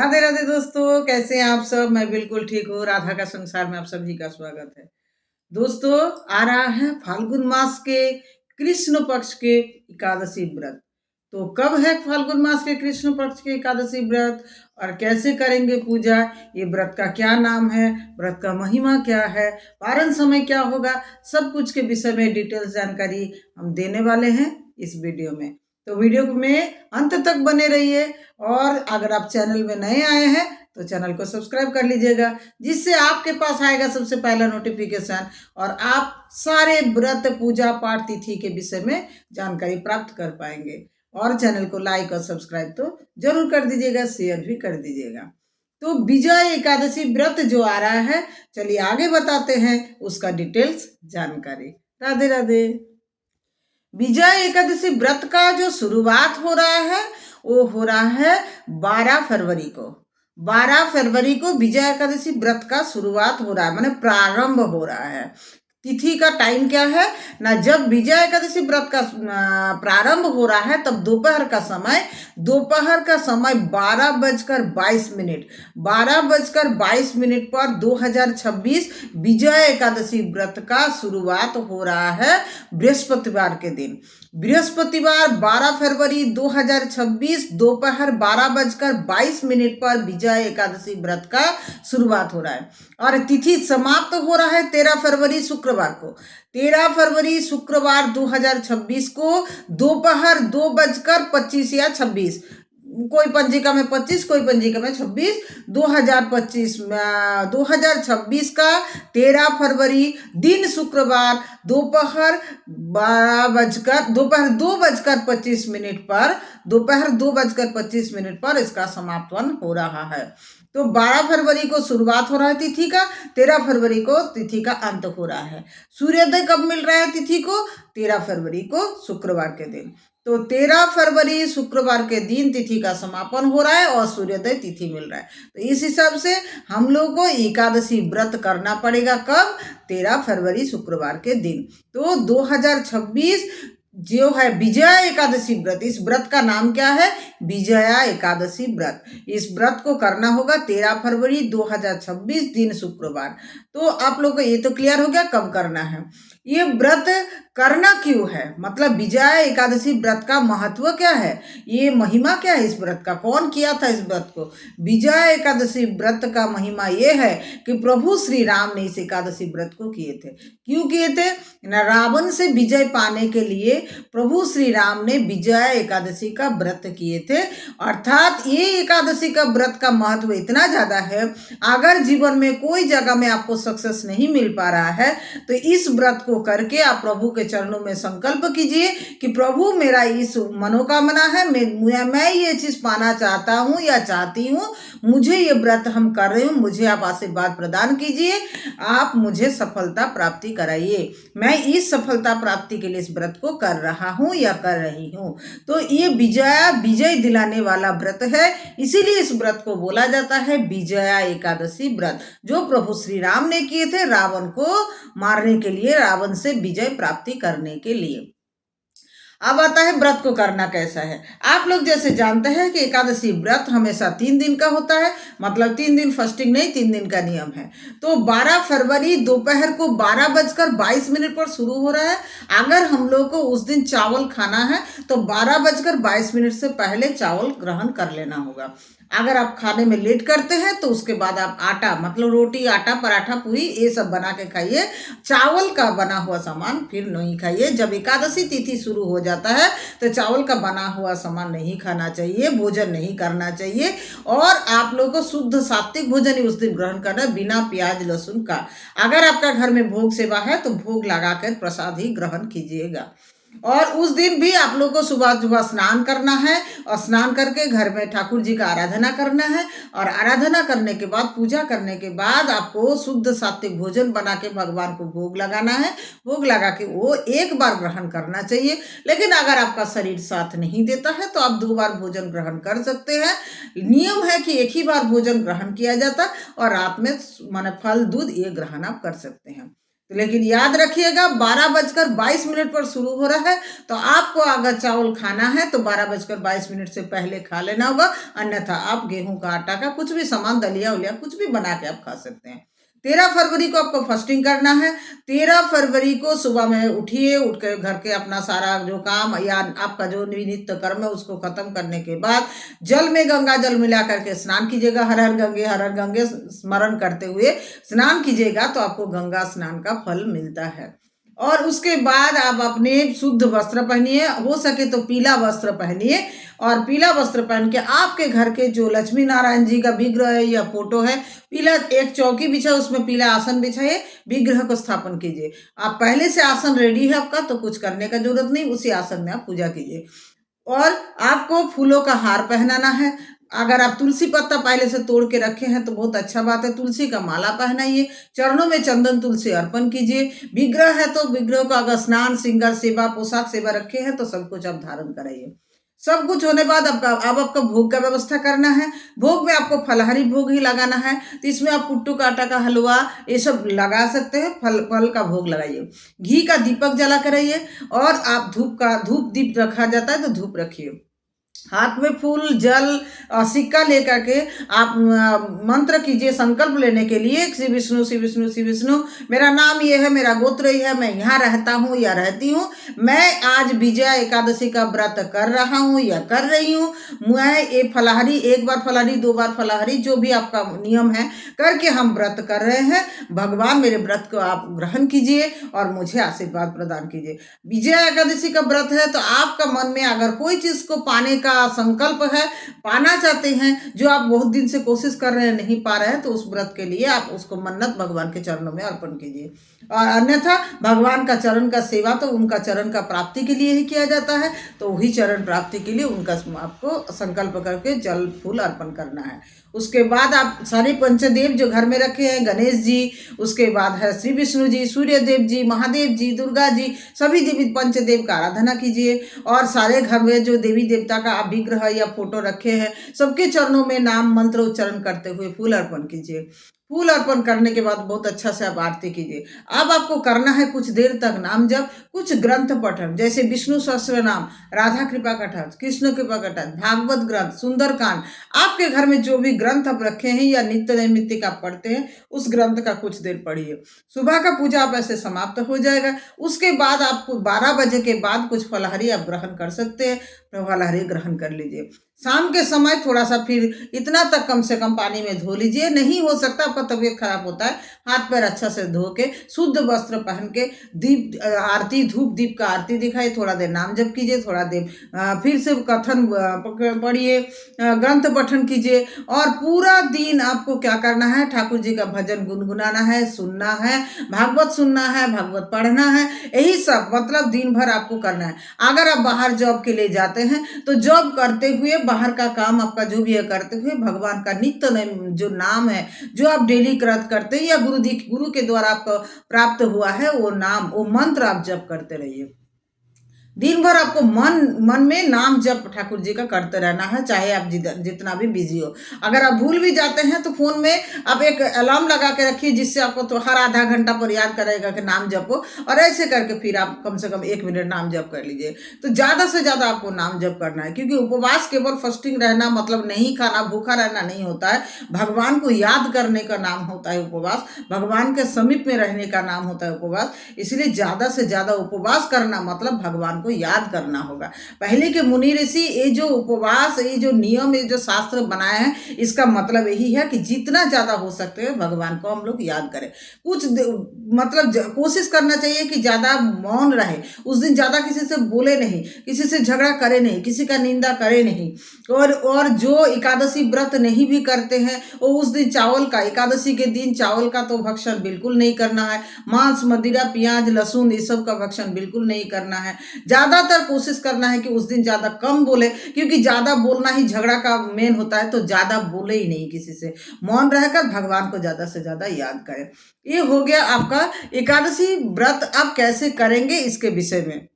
राधे राधे दोस्तों, कैसे हैं आप सब। मैं बिल्कुल ठीक हूँ। राधा का संसार में आप सभी का स्वागत है। दोस्तों, आ रहा है फाल्गुन मास के कृष्ण पक्ष के एकादशी व्रत। तो कब है फाल्गुन मास के कृष्ण पक्ष के एकादशी व्रत और कैसे करेंगे पूजा, ये व्रत का क्या नाम है, व्रत का महिमा क्या है, पारण समय क्या होगा, सब कुछ के विषय में डिटेल्स जानकारी हम देने वाले हैं इस वीडियो में। तो वीडियो में अंत तक बने रहिए और अगर आप चैनल में नए आए हैं तो चैनल को सब्सक्राइब कर लीजिएगा, जिससे आपके पास आएगा सबसे पहला नोटिफिकेशन और आप सारे व्रत पूजा पाठ तिथि के विषय में जानकारी प्राप्त कर पाएंगे। और चैनल को लाइक और सब्सक्राइब तो जरूर कर दीजिएगा, शेयर भी कर दीजिएगा। तो विजय एकादशी व्रत जो आ रहा है, चलिए आगे बताते हैं उसका डिटेल्स जानकारी। राधे राधे। विजय एकादशी व्रत का जो शुरुआत हो रहा है वो हो रहा है 12 फरवरी को। 12 फरवरी को विजय एकादशी व्रत का शुरुआत हो रहा है, माने प्रारंभ हो रहा है। तिथि का टाइम क्या है ना, जब विजय एकादशी व्रत का प्रारंभ हो रहा है तब दोपहर का समय 12:22 12:22 पर 2026 विजय एकादशी व्रत का शुरुआत हो रहा है बृहस्पतिवार के दिन। बृहस्पतिवार 12 फरवरी 2026 दोपहर 12:22 पर विजय एकादशी व्रत का शुरुआत हो रहा है और तिथि समाप्त हो रहा है 13 फरवरी शुक्रवार को। 13 फरवरी शुक्रवार 2026 को दोपहर 2:25 या 26, कोई पंजिका में 25, कोई पंजिका में 26, 2026 का 13 फरवरी दिन शुक्रवार दोपहर 2:25 पर इसका समापन हो रहा है। तो 12 फरवरी को शुरुआत हो रहा है तिथि का, 13 फरवरी को तिथि का अंत हो रहा है। सूर्योदय कब मिल रहा है तिथि को? 13 फरवरी को शुक्रवार के दिन। तो 13 फरवरी शुक्रवार के दिन तिथि का समापन हो रहा है और सूर्योदय तिथि मिल रहा है। तो इस हिसाब से हम लोग को एकादशी व्रत करना पड़ेगा कब? 13 फरवरी शुक्रवार के दिन। तो 2026 जो है विजया एकादशी व्रत, इस व्रत का नाम क्या है? विजया एकादशी व्रत। इस व्रत को करना होगा 13 फरवरी 2026 दिन शुक्रवार। तो आप लोग को ये तो क्लियर हो गया कब करना है। ये व्रत करना क्यों है, मतलब विजया एकादशी व्रत का महत्व क्या है, ये महिमा क्या है, इस व्रत का कौन किया था इस व्रत को? विजया एकादशी व्रत का महिमा ये है कि प्रभु श्री राम ने इस एकादशी व्रत को किए थे। क्यों किए थे? रावण से विजय पाने के लिए प्रभु श्री राम ने विजया एकादशी का व्रत किए थे। अर्थात ये एकादशी का व्रत का महत्व इतना ज्यादा है, अगर जीवन में कोई जगह में आपको सक्सेस नहीं मिल पा रहा है तो इस व्रत को करके आप प्रभु के चरणों में संकल्प कीजिए कि प्रभु मेरा इस मनोकामना है, मैं ये चीज पाना चाहता हूँ या चाहती हूँ, मुझे ये व्रत हम कर रहे हूँ, मुझे आप आशीर्वाद प्रदान कीजिए, आप मुझे सफलता प्राप्ति कराइए, मैं इस सफलता प्राप्ति के लिए इस व्रत को कर रहा हूँ या कर रही हूँ। तो ये विजय दिलाने वाला व्रत है, इसीलिए इस व्रत को बोला जाता है विजया एकादशी व्रत, जो प्रभु श्री राम ने किए थे रावण को मारने के लिए, रावण से विजय प्राप्ति करने के लिए। अब आता है व्रत को करना कैसा है। आप लोग जैसे जानते हैं कि एकादशी व्रत हमेशा 3 दिन का होता है, मतलब 3 दिन फास्टिंग नहीं, 3 दिन का नियम है। तो 12 फरवरी दोपहर को 12:22 पर शुरू हो रहा है। अगर हम लोग को उस दिन चावल खाना है तो 12:22 से पहले चावल ग्रहण कर लेना होगा। अगर आप खाने में लेट करते हैं तो उसके बाद आप आटा, मतलब रोटी, आटा, पराठा, पूरी ये सब बना के खाइए। चावल का बना हुआ सामान फिर नहीं खाइए। जब एकादशी तिथि शुरू हो जाता है तो चावल का बना हुआ सामान नहीं खाना चाहिए, भोजन नहीं करना चाहिए। और आप लोगों को शुद्ध सात्विक भोजन ही उस दिन ग्रहण करना है, बिना प्याज लहसुन का। अगर आपका घर में भोग सेवा है तो भोग लगाकर प्रसाद ही ग्रहण कीजिएगा। और उस दिन भी आप लोग को सुबह सुबह स्नान करना है और स्नान करके घर में ठाकुर जी का आराधना करना है और आराधना करने के बाद, पूजा करने के बाद आपको शुद्ध सात्विक भोजन बना के भगवान को भोग लगाना है। भोग लगा के वो एक बार ग्रहण करना चाहिए। लेकिन अगर आपका शरीर साथ नहीं देता है तो आप 2 बार भोजन ग्रहण कर सकते हैं। नियम है कि एक ही बार भोजन ग्रहण किया जाता और रात में माने फल दूध ये ग्रहण आप कर सकते हैं। तो लेकिन याद रखिएगा 12:22 पर शुरू हो रहा है, तो आपको अगर चावल खाना है तो 12:22 से पहले खा लेना होगा, अन्यथा आप गेहूं का आटा का कुछ भी सामान, दलिया उलिया कुछ भी बना के आप खा सकते हैं। 13 फरवरी को आपको फास्टिंग करना है। 13 फरवरी को सुबह में उठिए, उठ के घर के अपना सारा जो काम या आपका जो नित्य कर्म है उसको खत्म करने के बाद जल में गंगा जल मिला करके स्नान कीजिएगा। हर हर गंगे स्मरण करते हुए स्नान कीजिएगा तो आपको गंगा स्नान का फल मिलता है। और उसके बाद आप अपने शुद्ध वस्त्र पहनिए, हो सके तो पीला वस्त्र पहनिए, और पीला वस्त्र पहन के आपके घर के जो लक्ष्मी नारायण जी का विग्रह है या फोटो है, पीला एक चौकी बिछा, उसमें पीला आसन बिछाइए, विग्रह को स्थापन कीजिए। आप पहले से आसन रेडी है आपका, तो कुछ करने का जरूरत नहीं, उसी आसन में आप पूजा कीजिए। और आपको फूलों का हार पहनाना है। अगर आप तुलसी पत्ता पहले से तोड़ के रखे हैं तो बहुत अच्छा बात है, तुलसी का माला पहनाइए, चरणों में चंदन तुलसी अर्पण कीजिए। विग्रह है तो विग्रह को अगर स्नान, श्रृंगार सेवा, पोशाक सेवा रखे हैं तो सब कुछ आप धारण कराइए। सब कुछ होने बाद आपका भोग का व्यवस्था करना है। भोग में आपको फलहारी भोग ही लगाना है, तो इसमें आप पुट्टू का आटा का हलवा ये सब लगा सकते हैं। फल का भोग लगाइए, घी का दीपक जला कर रहिए, और आप धूप दीप रखा जाता है तो धूप रखिए। हाथ में फूल, जल और सिक्का लेकर के आप मंत्र कीजिए संकल्प लेने के लिए, श्री विष्णु श्री विष्णु श्री विष्णु, मेरा नाम ये है, मेरा गोत्र ये है, मैं यहाँ रहता हूँ या रहती हूँ, मैं आज विजया एकादशी का व्रत कर रहा हूँ या कर रही हूँ, मैं ये फलाहारी, एक बार फलाहारी, 2 बार फलाहारी, जो भी आपका नियम है करके हम व्रत कर रहे हैं। भगवान मेरे व्रत को आप ग्रहण कीजिए और मुझे आशीर्वाद प्रदान कीजिए। विजया एकादशी का व्रत है तो आपका मन में अगर कोई चीज को पाने का संकल्प है, पाना चाहते हैं, जो आप बहुत दिन से कोशिश कर रहे हैं नहीं पा रहे हैं, तो उस व्रत के लिए आप उसको मन्नत भगवान के चरणों में अर्पण कीजिए। और अन्यथा भगवान का चरण का सेवा तो उनका चरण का प्राप्ति के लिए ही किया जाता है, तो वही चरण प्राप्ति के लिए उनका आपको संकल्प करके जल फूल अर्पण करना है। उसके बाद आप सारे पंचदेव जो घर में रखे हैं, गणेश जी, उसके बाद है श्री विष्णु जी, सूर्य देव जी, महादेव जी, दुर्गा जी, सभी देवी पंचदेव का आराधना कीजिए। और सारे घर में जो देवी देवता का आप विग्रह या फोटो रखे हैं, सबके चरणों में नाम मंत्र उच्चारण करते हुए फूल अर्पण कीजिए। फूल अर्पण करने के बाद बहुत अच्छा से आप आरती कीजिए। अब आपको करना है कुछ देर तक नाम जप, कुछ ग्रंथ पठन, जैसे विष्णु सहस्त्र नाम, राधा कृपा कटाक्ष, कृष्ण कृपा कटाक्ष, भागवत ग्रंथ, सुंदरकांड, आपके घर में जो भी ग्रंथ आप रखे हैं या नित्य नैमित्तिक आप पढ़ते हैं, उस ग्रंथ का कुछ देर पढ़िए। सुबह का पूजा आप ऐसे समाप्त हो जाएगा। उसके बाद आपको 12 बजे के बाद कुछ फलाहारी आप ग्रहण कर सकते हैं, तो फलाहारी ग्रहण कर लीजिए। शाम के समय थोड़ा सा फिर इतना तक कम से कम पानी में धो लीजिए, नहीं हो सकता आपका तबीयत खराब होता है, हाथ पैर अच्छा से धो के शुद्ध वस्त्र पहन के दीप आरती, धूप दीप का आरती दिखाइए, थोड़ा देर नाम जप कीजिए, थोड़ा देर फिर से कथन पढ़िए, ग्रंथ पठन कीजिए। और पूरा दिन आपको क्या करना है, ठाकुर जी का भजन गुनगुनाना है, सुनना है, भागवत सुनना है, भागवत पढ़ना है, यही सब मतलब दिन भर आपको करना है। अगर आप बाहर जॉब के लिए जाते हैं तो जॉब करते हुए बाहर का काम आपका जो भी है करते हुए भगवान का नित्य जो नाम है, जो आप डेली करते हैं या गुरु के द्वारा आपको प्राप्त हुआ है, वो नाम, वो मंत्र आप जप करते रहिए। दिन भर आपको मन में नाम जप ठाकुर जी का करते रहना है, चाहे आप जितना भी बिजी हो। अगर आप भूल भी जाते हैं तो फोन में आप एक अलार्म लगा के रखिए, जिससे आपको तो हर आधा घंटा पर याद करेगा कि नाम जपो, और ऐसे करके फिर आप कम से कम 1 मिनट नाम जप कर लीजिए। तो ज़्यादा से ज़्यादा आपको नाम जप करना है, क्योंकि उपवास केवल फास्टिंग रहना मतलब नहीं खाना, भूखा रहना नहीं होता है। भगवान को याद करने का नाम होता है उपवास, भगवान के समीप में रहने का नाम होता है उपवास। इसलिए ज़्यादा से ज़्यादा उपवास करना मतलब भगवान को याद करना होगा। पहले के मुनि ऋषि ये जो उपवास, ये जो नियम, ये जो शास्त्र बनाए हैं, इसका मतलब यही है कि जितना ज्यादा हो सकते हैं भगवान को हम लोग याद करें। कुछ मतलब कोशिश करना चाहिए कि ज्यादा मौन रहे, उस दिन ज्यादा किसी से बोले नहीं, किसी से झगड़ा करे नहीं, किसी का निंदा करे नहीं। और जो एकादशी व्रत नहीं भी करते हैं, वो उस दिन चावल का, एकादशी के दिन चावल का तो भक्षण बिल्कुल नहीं करना है। मांस, मदिरा, प्याज, लहसुन, ये सब का भक्षण बिल्कुल नहीं करना है। ज्यादातर कोशिश करना है कि उस दिन ज्यादा कम बोले, क्योंकि ज्यादा बोलना ही झगड़ा का मेन होता है। तो ज्यादा बोले ही नहीं, किसी से मौन रहकर भगवान को ज्यादा से ज्यादा याद करें। ये हो गया आपका एकादशी व्रत आप कैसे करेंगे इसके विषय में।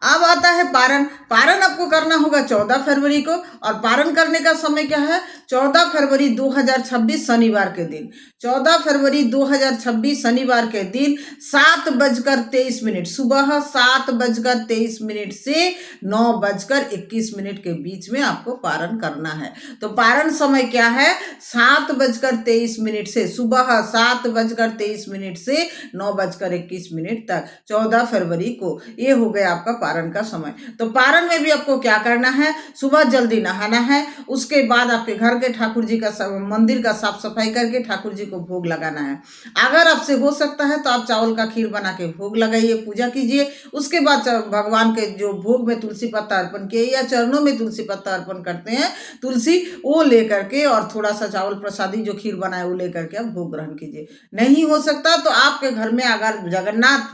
अब आता है पारण। पारण आपको करना होगा 14 फरवरी को, और पारण करने का समय क्या है? 14 फरवरी 2026 शनिवार के दिन, 14 फरवरी 2026 शनिवार के दिन 7:23 सुबह 7:23 से 9:21 के बीच में आपको पारण करना है। तो पारण समय क्या है? 7:23 से सुबह 7:23 से 9:21 तक 14 फरवरी को। ये हो गया आपका पारण का समय। तो पारण में भी आपको क्या करना है? सुबह जल्दी नहाना है, उसके बाद आपके घर के ठाकुर जी का मंदिर का साफ सफाई करके ठाकुर जी को भोग लगाना है। अगर आपसे हो सकता है तो आप चावल का खीर बना के भोग लगाइए, पूजा कीजिए। उसके बाद भगवान के जो भोग में तुलसी पत्ता अर्पण किए या चरणों में तुलसी पत्ता अर्पण करते हैं, तुलसी, वो लेकर के और थोड़ा सा चावल प्रसादी जो खीर बनाए वो लेकर के आप भोग ग्रहण कीजिए। नहीं हो सकता तो आपके घर में अगर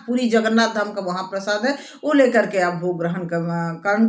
पूरी जगन्नाथ धाम का महाप्रसाद है, वो लेकर के आप भोग ग्रहण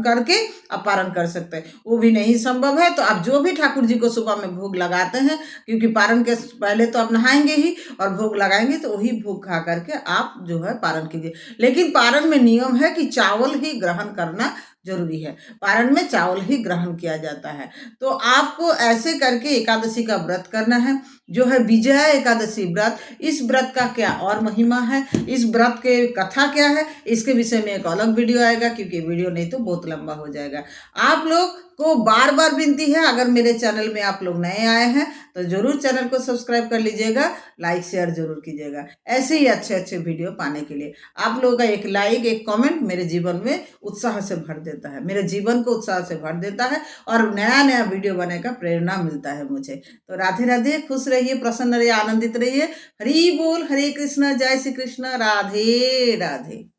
करके आप पारण कर सकते हैं। वो भी नहीं संभव है तो आप जो भी ठाकुर जी को सुबह में भोग लगाते हैं, क्योंकि पारण के पहले तो आप नहाएंगे ही और भोग लगाएंगे, तो वही भोग खा करके आप जो है पारण कीजिए। लेकिन पारण में नियम है कि चावल ही ग्रहण करना जरूरी है। पारण में चावल ही ग्रहण किया जाता है। तो आपको ऐसे करके एकादशी का व्रत करना है, जो है विजया एकादशी व्रत। इस व्रत का क्या और महिमा है, इस व्रत के कथा क्या है, इसके विषय में एक अलग वीडियो आएगा, क्योंकि वीडियो नहीं तो बहुत लंबा हो जाएगा। आप लोग को बार बार विनती है, अगर मेरे चैनल में आप लोग नए आए हैं तो जरूर चैनल को सब्सक्राइब कर लीजिएगा, लाइक शेयर जरूर कीजिएगा, ऐसे ही अच्छे अच्छे वीडियो पाने के लिए। आप लोगों का एक लाइक, एक कमेंट मेरे जीवन में उत्साह से भर देता है, मेरे जीवन को उत्साह से भर देता है, और नया नया वीडियो बनाने का प्रेरणा मिलता है मुझे। तो राधे राधे, खुश रहिए, प्रसन्न रहिए, आनंदित रहिए। हरि बोल, हरे कृष्ण, जय श्री कृष्ण, राधे राधे।